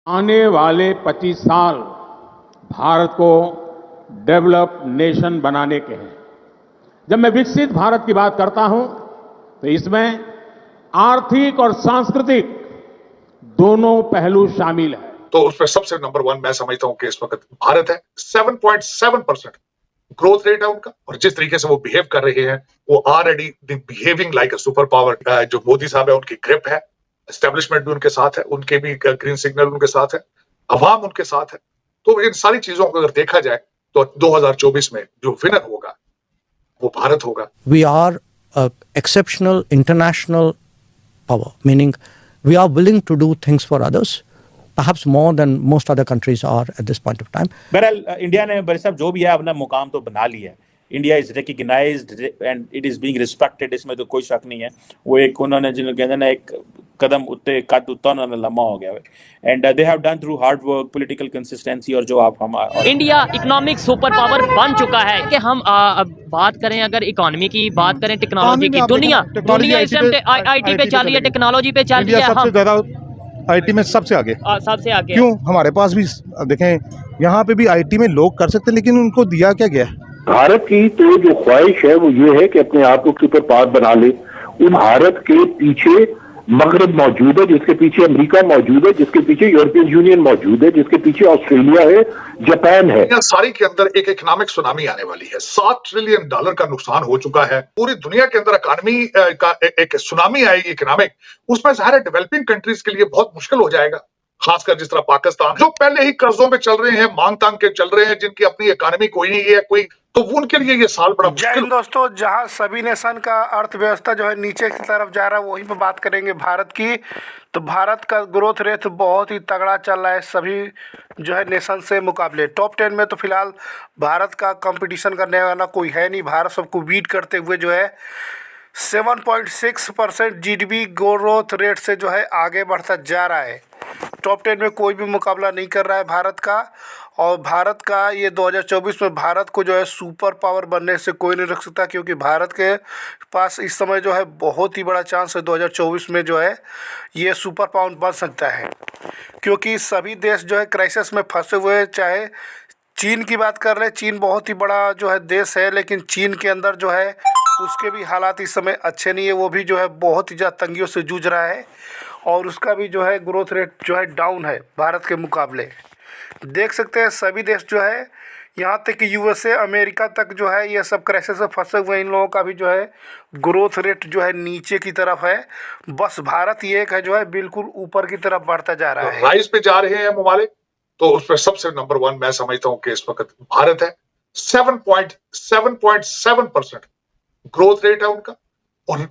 आने वाले 25 साल भारत को डेवलप्ड नेशन बनाने के हैं। जब मैं विकसित भारत की बात करता हूं तो इसमें आर्थिक और सांस्कृतिक दोनों पहलू शामिल है। तो उसमें सबसे नंबर 1 मैं समझता हूं कि इस वक्त भारत है। 7.7% ग्रोथ रेट है उनका, और जिस तरीके से वो बिहेव कर रहे हैं वो already behaving like a super power. जो मोदी साहब है उनकी ग्रिप है, एस्टेब्लिशमेंट भी उनके साथ है, उनके भी ग्रीन सिग्नल उनके साथ है, अवाम उनके साथ है। तो इन सारी चीजों को अगर देखा जाए तो 2024 में जो विनर होगा वो भारत होगा। We are an exceptional international power, meaning we are willing to do things for others, perhaps more than most other countries are at this point of time. बहरहाल इंडिया ने बड़े साहब जो भी है अपना मुकाम तो बना लिया है। India is recognised and it is being respected, इसमें तो कोई शक नहीं है। वो एक उन्होंने जिन्होंने कहते ना एक कदम उत्ते कद उत्ता उन्होंने लम्बा हो गया है। And they have done through hard work, political consistency, और जो आप हम इंडिया इकोनॉमिक सुपर पावर बन चुका है कि हम बात करें, अगर इकोनॉमी की बात करें, टेक्नोलॉजी की, दुनिया इस टाइम आईटी पे चल रही है, टेक्नोलॉजी पे चल रही है। सबसे ज्यादा आईटी में सबसे आगे क्यों? हमारे पास भी देखें यहाँ पे भी आईटी में लोग कर सकते हैं, लेकिन उनको दिया क्या गया? भारत की तो जो ख्वाहिश है वो ये है कि अपने आप को सुपर पावर बना ले। उन भारत के पीछे मगरब मौजूद है, जिसके पीछे अमेरिका मौजूद है, जिसके पीछे यूरोपियन यूनियन मौजूद है, जिसके पीछे ऑस्ट्रेलिया है, जापान है। सारी के अंदर एक इकोनॉमिक सुनामी आने वाली है। $7 ट्रिलियन का नुकसान हो चुका है। पूरी दुनिया के अंदर इकोनॉमी का एक सुनामी आएगी इकोनॉमिक। उसमें ज़ाहिर है डेवलपिंग कंट्रीज के लिए बहुत मुश्किल हो जाएगा, खासकर जिस तरह पाकिस्तान जो पहले ही कर्जों पे चल रहे हैं, मांग तांग के चल रहे हैं, जिनकी अपनी इकोनॉमी कोई नहीं है कोई, तो उनके लिए ये साल बड़ा मुश्किल। जय हिंद दोस्तों, जहां सभी नेशन का अर्थव्यवस्था जो है नीचे की तरफ जा रहा है, वहीं पे बात करेंगे भारत की। तो भारत का ग्रोथ रेट बहुत ही तगड़ा चल रहा है सभी जो है नेशन से मुकाबले। टॉप 10 में तो फिलहाल भारत का कंपटीशन करने वाला कोई है नहीं। भारत सबको बीट करते हुए जो है 7.6% जीडीपी ग्रोथ रेट से जो है आगे बढ़ता जा रहा है। टॉप 10 में कोई भी मुकाबला नहीं कर रहा है भारत का। और भारत का ये 2024 में भारत को जो है सुपर पावर बनने से कोई नहीं रोक सकता, क्योंकि भारत के पास इस समय जो है बहुत ही बड़ा चांस है 2024 में जो है ये सुपर पावर बन सकता है। क्योंकि सभी देश जो है क्राइसिस में फंसे हुए हैं। चाहे चीन की बात कर रहे हैं, चीन बहुत ही बड़ा जो है देश है, लेकिन चीन के अंदर जो है उसके भी हालात इस समय अच्छे नहीं है। वो भी जो है बहुत ही ज़्यादा तंगियों से जूझ रहा है, और उसका भी जो है ग्रोथ रेट जो है डाउन है भारत के मुकाबले। देख सकते हैं सभी देश जो है, यहाँ तक कि यूएसए, अमेरिका तक जो है ये सब क्राइसिस में फंसे हुए हैं। इन लोगों का भी जो है ग्रोथ रेट जो है नीचे की तरफ है। बस भारत ये एक है जो है बिल्कुल ऊपर की तरफ बढ़ता जा रहा है, राइज पे जा रहे हैं ममालिक। तो उसमें सबसे नंबर 1 मैं समझता हूं कि इस वक्त भारत है। 7.7% ग्रोथ रेट है उनका, और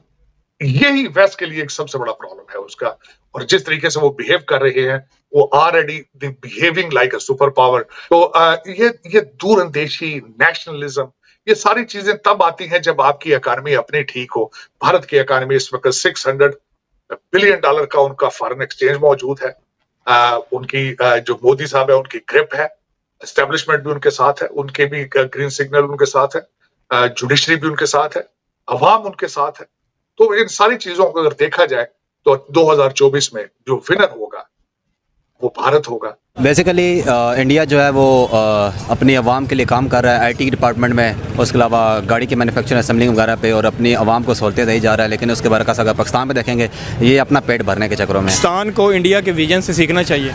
यही वेस्ट के लिए एक सबसे बड़ा प्रॉब्लम है उसका। और जिस तरीके से वो बिहेव कर रहे हैं वो already behaving like a super power. तो ये दूरंदेशी, नेशनलिज्म, ये सारी चीजें तब आती हैं जब आपकी इकोनॉमी अपनी ठीक हो। भारत की इकोनॉमी इस वक्त $600 बिलियन का उनका फॉरेन एक्सचेंज मौजूद है। उनकी जो मोदी साहब है उनकी ग्रिप है, एस्टेब्लिशमेंट भी उनके साथ है, उनके भी ग्रीन सिग्नल उनके साथ है, जुडिशरी भी उनके साथ है, अवाम उनके साथ है। तो इन सारी चीजों को अगर देखा जाए तो 2024 में जो विनर होगा वो भारत होगा। बेसिकली इंडिया जो है वो अपनी आवाम के लिए काम कर रहा है आईटी डिपार्टमेंट में, उसके अलावा गाड़ी के मैन्युफैक्चरिंग असेंबलिंग वगैरह पे, और अपनी आवाम को सहूलतें दे जा रहा है। लेकिन उसके बरकस अगर पाकिस्तान में देखेंगे, ये अपना पेट भरने के चक्करों में। पाकिस्तान को इंडिया के विजन से सीखना चाहिए,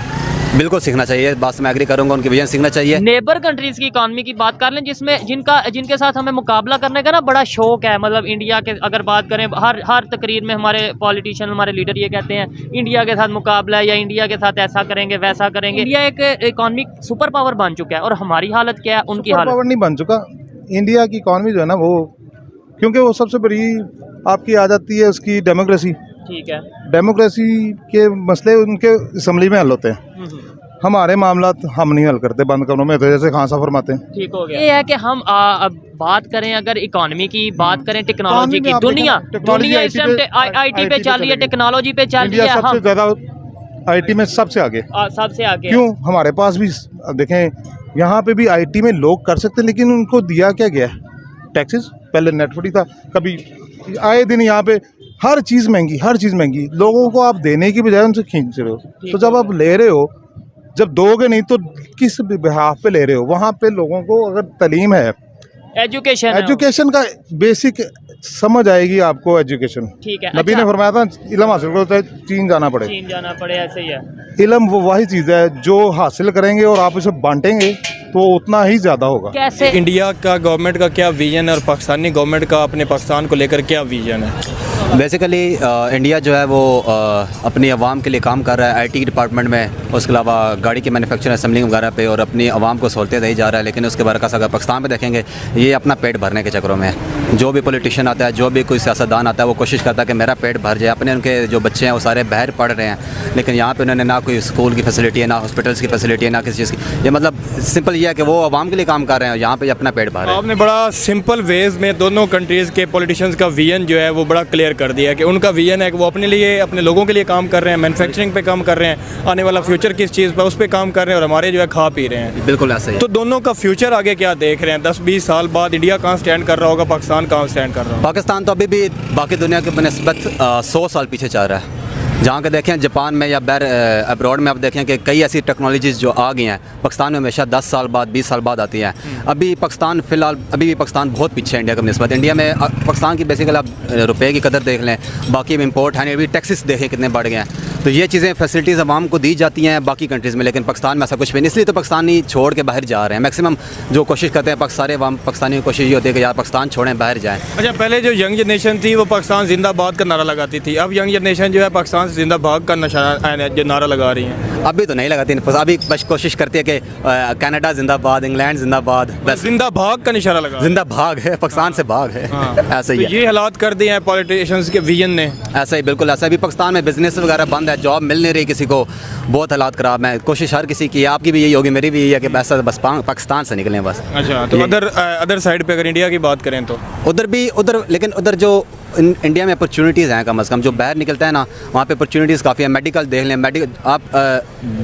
बिल्कुल सीखना चाहिए। बात से मैं एग्री करूंगा, उनकी विजन सीखना चाहिए। नेबर कंट्रीज की इकॉनमी की बात कर लें, जिसमें जिनके साथ हमें मुकाबला करने का ना बड़ा शौक है। मतलब इंडिया के अगर बात करें, हर तकरीर में हमारे पॉलिटिशियन, हमारे लीडर ये कहते हैं इंडिया के साथ मुकाबला है, या इंडिया के साथ ऐसा करेंगे वैसा करेंगे। इंडिया एक इकॉनमिक सुपर पावर बन चुका है, और हमारी हालत क्या है, उनकी हालत पावर नहीं बन चुका। इंडिया की इकॉनमी जो है ना वो, क्योंकि वो सबसे बड़ी आपकी आ जाती है उसकी डेमोक्रेसी। ठीक है, डेमोक्रेसी के मसले उनके असम्बली में हल होते हैं। हमारे मामला हम नहीं हल करते बंद कमरों में, तो जैसे खान साहब फरमाते हैं। ठीक हो गया। ये है कि हम बात करें, अगर इकोनॉमी की बात करें, टेक्नोलॉजी की, दुनिया इस टाइम आईटी पे चल रही है, टेक्नोलॉजी पे चल रही है। सबसे ज्यादा आईटी में सबसे आगे क्यों? हमारे पास भी देखें यहाँ पे भी आईटी में लोग कर सकते हैं, लेकिन उनको दिया क्या गया? टैक्सेस। पहले नेट फ्री था, कभी आए दिन यहाँ पे हर चीज़ महंगी, हर चीज़ महंगी। लोगों को आप देने की बजाय उनसे खींच रहे हो। तो जब आप ले रहे हो जब दोगे नहीं तो किस बिहाफ पे ले रहे हो? वहाँ पे लोगों को अगर तालीम है, एजुकेशन का बेसिक समझ आएगी आपको एजुकेशन। ठीक है। नबी ने फरमाया था इल्म हासिल करो चाहे चीन जाना पड़े। ऐसे ही है। इल्म वो वही चीज़ है जो हासिल करेंगे और आप उसे बांटेंगे तो उतना ही ज़्यादा होगा। कैसे इंडिया का गवर्नमेंट का क्या विजन है और पाकिस्तानी गवर्नमेंट का अपने पाकिस्तान को लेकर क्या विजन है? बेसिकली इंडिया जो है वो अपनी आवाम के लिए काम कर रहा है आईटी डिपार्टमेंट में, उसके अलावा गाड़ी की मैन्युफैक्चरिंग असेंबलिंग वगैरह पे, और अपनी आवाम को सहूलतें दी जा रहा है। लेकिन उसके बरकस अगर पाकिस्तान में देखेंगे, ये अपना पेट भरने के चक्करों में है। जो भी पॉलिटिशियन आता है, जो भी कोई सियासतदान आता है, वो कोशिश करता है कि मेरा पेट भर जाए। अपने उनके जो बच्चे हैं वो सारे बाहर पढ़ रहे हैं, लेकिन यहाँ पे उन्होंने ना कोई स्कूल की फैसिलिटी है, ना हॉस्पिटल्स की फैसिलिटी है, ना किसी चीज़ की। ये मतलब सिंपल ये है कि वो आवाम के लिए काम कर रहे हैं, यहाँ पे अपना पेट भर रहे हैं। आपने बड़ा सिंपल वेज में दोनों कंट्रीज़ के पॉलिटिशियंस का विजन जो है वो बड़ा क्लियर कर दिया कि उनका विजन है कि वो अपने लिए, अपने लोगों के लिए काम कर रहे हैं, मैन्युफैक्चरिंग पे काम कर रहे हैं, आने वाला फ्यूचर किस चीज़ पर उस पर काम कर रहे हैं, और हमारे जो है खा पी रहे हैं। बिल्कुल ऐसा ही। तो दोनों का फ्यूचर आगे क्या देख रहे हैं? 10-20 साल बाद इंडिया कहाँ स्टैंड कर रहा होगा, पाकिस्तान कहाँ स्टैंड कर रहा होगा? पाकिस्तान तो अभी भी बाकी दुनिया के बनस्बत 100 साल पीछे चल रहा है। जहाँ के देखें जापान में या अब्रॉड में आप देखें कि कई ऐसी टेक्नोलॉजीज़ जो आ गई हैं, पाकिस्तान में हमेशा 10 साल बाद 20 साल बाद आती हैं। अभी पाकिस्तान फ़िलहाल अभी भी पाकिस्तान बहुत पीछे है इंडिया के नस्बत। इंडिया में पाकिस्तान की बेसिकली आप रुपये की कदर देख लें, बाकी इम्पोर्ट है, अभी टैक्सेस देखें कितने बढ़ गए हैं। तो ये चीज़ें फैसिलिटीज़ आवाम को दी जाती हैं बाकी कंट्रीज़ में, लेकिन पाकिस्तान में ऐसा कुछ भी नहीं। इसलिए तो पाकिस्तानी छोड़ के बाहर जा रहे हैं। मैक्सिमम जो कोशिश करते हैं सारे आवाम पाकिस्तानी की कोशिश ये होती है कि यार पाकिस्तान छोड़ें, बाहर जाएँ। अच्छा, पहले जो यंग जनरेशन थी वो पाकिस्तान जिंदाबाद का नारा लगाती थी, अब यंग जनरेशन जो है पाकिस्तान से जिंदाबाद का जो नारा लगा रही है। अभी तो नहीं लगाती, अभी बस कोशिश करती है कि कनाडा जिंदाबाद, इंग्लैंड जिंदाबाद, बस जिंदा भाग का निशाना लगा। जिंदा भाग है, पाकिस्तान से भाग है। ऐसा ही तो ये हालात कर दिए हैं पॉलिटिशियंस के विजन ने। ऐसा ही, बिल्कुल ऐसा। अभी पाकिस्तान में बिजनेस वगैरह बंद है, जॉब मिल नहीं रही किसी को, बहुत हालात ख़राब है। कोशिश हर किसी की है, आपकी भी यही होगी, मेरी भी यही है कि बस पाकिस्तान से निकलें बस। अच्छा, तो अदर साइड पे अगर इंडिया की बात करें तो लेकिन उधर जो इंडिया में अपॉर्चुनिटीज़ हैं, कम से कम जो बाहर निकलता है ना, वहाँ पे अपॉर्चुनिटीज़ काफ़ी है। मेडिकल देख लें, आप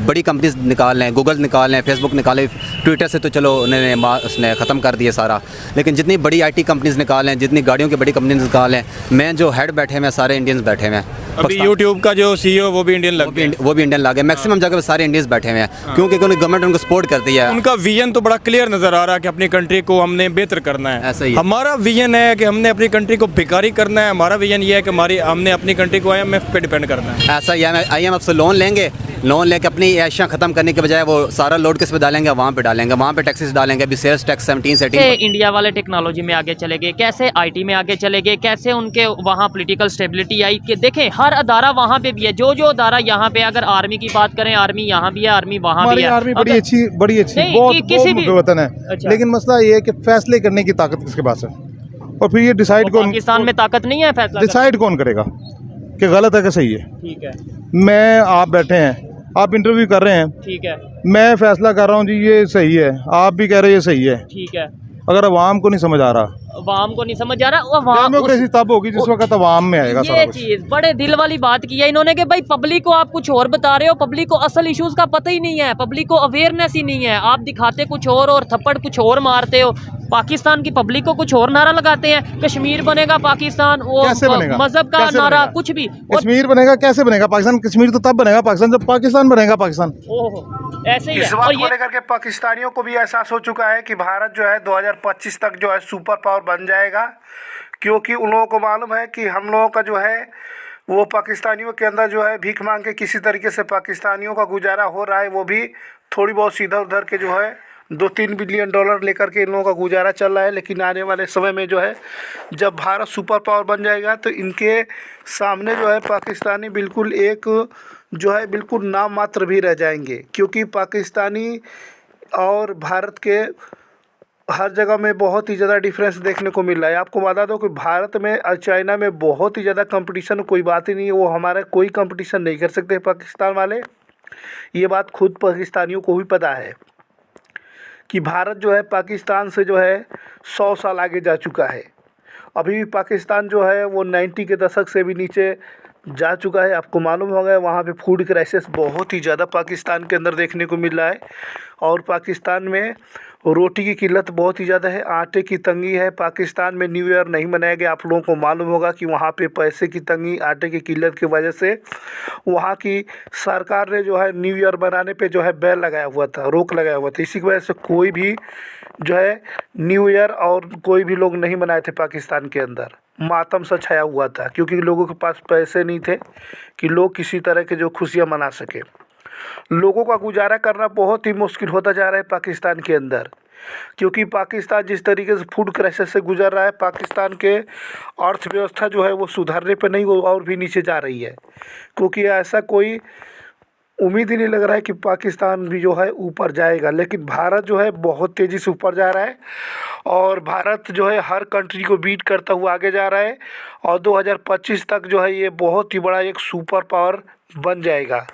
बड़ी कंपनीज निकाल लें, गूगल निकाल लें, फेसबुक निकाल लें, ट्विटर से तो चलो उसने ख़त्म कर दिया सारा, लेकिन जितनी बड़ी आईटी कंपनीज निकाल लें, जितनी गाड़ियों की बड़ी कंपनीज निकाल लें, मैं जो हेड बैठे हुए हैं सारे इंडियंस बैठे हुए हैं। अभी यूट्यूब का जो CEO वो भी इंडियन लग गया, वो भी इंडियन लगे। मैक्सिमम जगह सारे इंडियंस बैठे हुए हैं, क्योंकि गवर्नमेंट उनको सपोर्ट करती है। उनका विजन तो बड़ा क्लियर नज़र आ रहा है कि अपनी कंट्री को हमने बेहतर करना है। ऐसा ही हमारा विजन है कि हमने अपनी कंट्री को भिखारी करना है। हमारा विजन ये है कि हमने अपनी कंट्री को IMF पे डिपेंड करना है। ऐसा ही है, IMF से लोन लेंगे, लोन लेके अपनी ऐशियाँ ख़त्म करने के बजाय वो सारा लोड किस पे डालेंगे, वहाँ पे डालेंगे, वहाँ पे टैक्सेस डालेंगे। अभी सेल्स टैक्स 17 इंडिया वाले टेक्नोलॉजी में आगे चले गए, कैसे IT में आगे चले गए, कैसे उनके वहाँ पॉलिटिकल स्टेबिलिटी आई कि देखें हर अदारा वहाँ पे भी है। जो अदारा यहाँ पे, अगर आर्मी की बात करें, आर्मी यहाँ भी है, आर्मी वहाँ भी है। आर्मी बड़ी अच्छी बहुत वतन है। अच्छा। लेकिन मसला ये है कि फैसले करने की ताकत किसके पास है, और फिर ये डिसाइड कौन, पाकिस्तान में ताकत नहीं है फैसला डिसाइड कौन करेगा कि गलत है कि सही है। ठीक है, मैं, आप बैठे हैं, आप इंटरव्यू कर रहे हैं, ठीक है, मैं फैसला कर रहा हूँ जी ये सही है, आप भी कह रहे हैं ये सही है। ठीक है। अगर अवाम को नहीं समझ आ रहा, अवाम को नहीं समझ आ रहा, डेमोक्रेसी तब होगी जिस वक्त अवाम में आएगा सारा ये कुछ। चीज बड़े दिल वाली बात की है इन्होंने कि भाई पब्लिक को आप कुछ और बता रहे हो, पब्लिक को असल इश्यूज का पता ही नहीं है, पब्लिक को अवेयरनेस ही नहीं है। आप दिखाते कुछ और थप्पड़ कुछ और मारते हो। पाकिस्तान की पब्लिक को कुछ और नारा लगाते हैं, कश्मीर बनेगा पाकिस्तान, वो मजहब का नारा, कुछ भी। कश्मीर बनेगा, कैसे बनेगा पाकिस्तान? कश्मीर तो तब बनेगा पाकिस्तान जब पाकिस्तान बनेगा पाकिस्तान। ओह, ऐसे ही इस बात को लेकर के पाकिस्तानियों को भी एहसास हो चुका है कि भारत जो है 2025 तक जो है सुपर पावर बन जाएगा, क्योंकि उन लोगों को मालूम है कि हम लोगों का जो है वो पाकिस्तानियों के अंदर जो है भीख मांग के किसी तरीके से पाकिस्तानियों का गुजारा हो रहा है। वो भी थोड़ी बहुत सीधा उधर के जो है $2-3 बिलियन लेकर के इन लोगों का गुजारा चल रहा है। लेकिन आने वाले समय में जो है जब भारत सुपर पावर बन जाएगा तो इनके सामने जो है पाकिस्तानी बिल्कुल एक जो है बिल्कुल नाम मात्र भी रह जाएंगे, क्योंकि पाकिस्तानी और भारत के हर जगह में बहुत ही ज़्यादा डिफरेंस देखने को मिल रहा है। आपको बता दो कि भारत में और चाइना में बहुत ही ज़्यादा कंपटीशन, कोई बात ही नहीं है, वो हमारा कोई कंपटीशन नहीं कर सकते पाकिस्तान वाले। ये बात खुद पाकिस्तानियों को भी पता है कि भारत जो है पाकिस्तान से जो है 100 साल आगे जा चुका है। अभी भी पाकिस्तान जो है वो 90 के दशक से भी नीचे जा चुका है। आपको मालूम होगा वहाँ पे फूड क्राइसिस बहुत ही ज़्यादा पाकिस्तान के अंदर देखने को मिल रहा है और पाकिस्तान में रोटी की किल्लत बहुत ही ज़्यादा है, आटे की तंगी है। पाकिस्तान में न्यू ईयर नहीं मनाया गया। आप लोगों को मालूम होगा कि वहाँ पे पैसे की तंगी, आटे की किल्लत की वजह से वहाँ की सरकार ने जो है न्यू ईयर बनाने पे जो है बैन लगाया हुआ था, रोक लगाया हुआ था। इसी की वजह से कोई भी जो है न्यू ईयर और कोई भी लोग नहीं मनाए थे पाकिस्तान के अंदर। मातम सा छाया हुआ था क्योंकि लोगों के पास पैसे नहीं थे कि लोग किसी तरह के जो खुशियाँ मना सके। लोगों का गुजारा करना बहुत ही मुश्किल होता जा रहा है पाकिस्तान के अंदर, क्योंकि पाकिस्तान जिस तरीके से फूड क्राइसिस से गुजर रहा है, पाकिस्तान के अर्थव्यवस्था जो है वो सुधरने पे नहीं, वो और भी नीचे जा रही है। क्योंकि ऐसा कोई उम्मीद ही नहीं लग रहा है कि पाकिस्तान भी जो है ऊपर जाएगा, लेकिन भारत जो है बहुत तेज़ी से ऊपर जा रहा है और भारत जो है हर कंट्री को बीट करता हुआ आगे जा रहा है और 2025 तक जो है ये बहुत ही बड़ा एक सुपर पावर बन जाएगा।